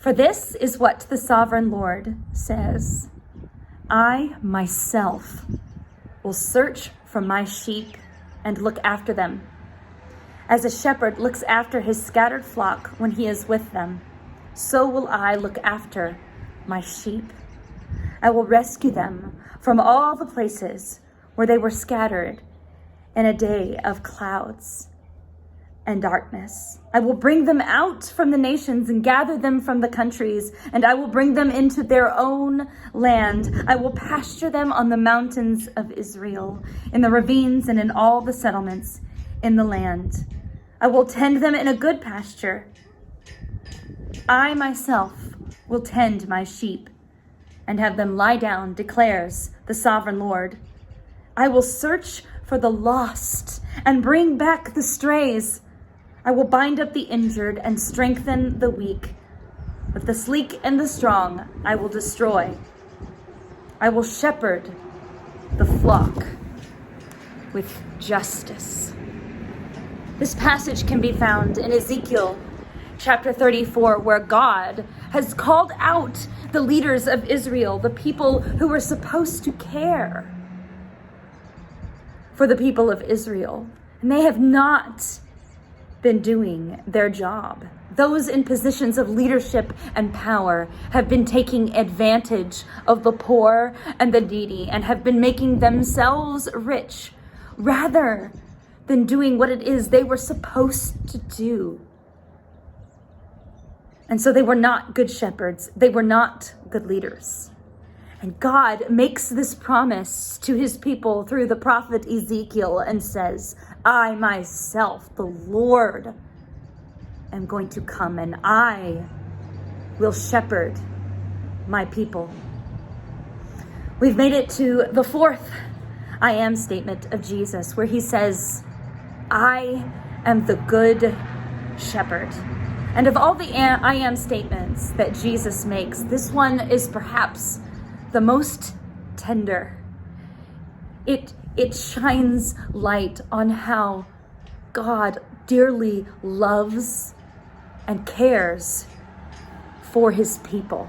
For this is what the sovereign Lord says: I myself will search for my sheep and look after them, as a shepherd looks after his scattered flock when he is with them. So will I look after my sheep. I will rescue them from all the places where they were scattered in a day of clouds and darkness. I will bring them out from the nations and gather them from the countries, and I will bring them into their own land. I will pasture them on the mountains of Israel, in the ravines and in all the settlements in the land. I will tend them in a good pasture. I myself will tend my sheep and have them lie down, declares the sovereign Lord. I will search for the lost and bring back the strays. I will bind up the injured and strengthen the weak. But the sleek and the strong I will destroy. I will shepherd the flock with justice. This passage can be found in Ezekiel chapter 34, where God has called out the leaders of Israel, the people who were supposed to care for the people of Israel. And they have not been doing their job. Those in positions of leadership and power have been taking advantage of the poor and the needy and have been making themselves rich rather than doing what it is they were supposed to do. And so they were not good shepherds. They were not good leaders. And God makes this promise to his people through the prophet Ezekiel and says, I myself, the Lord, am going to come and I will shepherd my people. We've made it to the fourth I am statement of Jesus, where he says, I am the good shepherd. And of all the I am statements that Jesus makes, this one is perhaps the most tender. It shines light on how God dearly loves and cares for his people.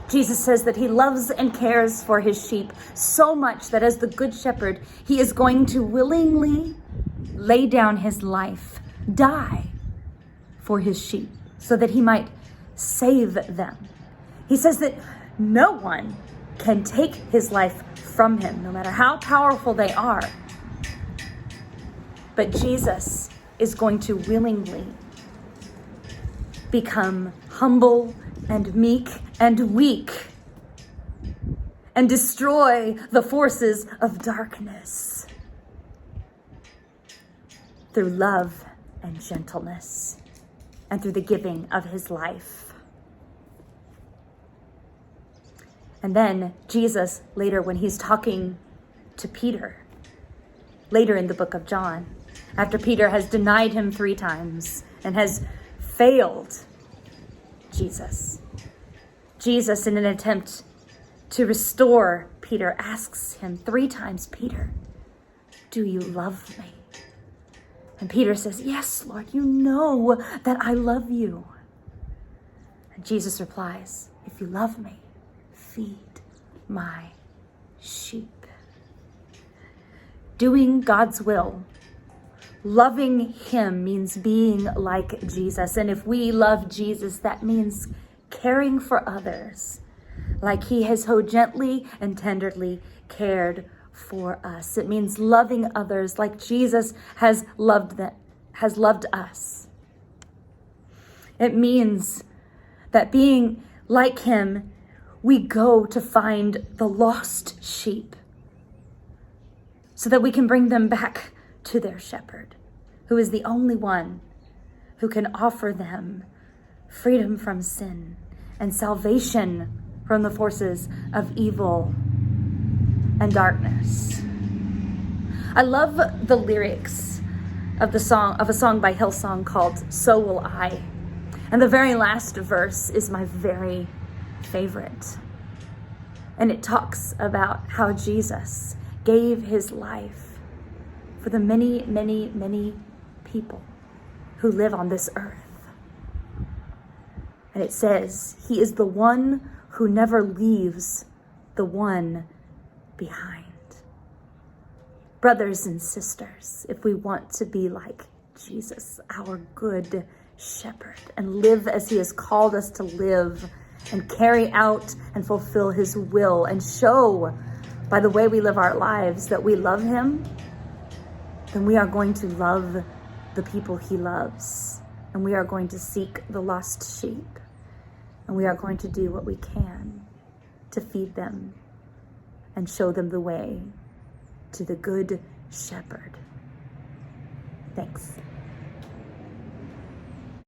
Jesus says that he loves and cares for his sheep so much that as the good shepherd, he is going to willingly lay down his life, die for his sheep, so that he might save them. He says that no one can take his life from him, no matter how powerful they are. But Jesus is going to willingly become humble and meek and weak and destroy the forces of darkness through love and gentleness and through the giving of his life. And then Jesus, later when he's talking to Peter, later in the book of John, after Peter has denied him 3 times and has failed Jesus, in an attempt to restore Peter, asks him 3 times, Peter, do you love me? And Peter says, yes, Lord, you know that I love you. And Jesus replies, if you love me, feed my sheep. Doing God's will, loving him, means being like Jesus. And if we love Jesus, that means caring for others like he has so gently and tenderly cared for us. It means loving others like Jesus has loved us. It means that being like him, we go to find the lost sheep so that we can bring them back to their shepherd, who is the only one who can offer them freedom from sin and salvation from the forces of evil and darkness. I love the lyrics of a song by Hillsong called So Will I. And the very last verse is my very favorite. And it talks about how Jesus gave his life for the many, many, many people who live on this earth. And it says, he is the one who never leaves the one behind. Brothers and sisters, if we want to be like Jesus, our good shepherd, and live as he has called us to live, and carry out and fulfill his will, and show by the way we live our lives that we love him, then we are going to love the people he loves, and we are going to seek the lost sheep, and we are going to do what we can to feed them and show them the way to the good shepherd. Thanks.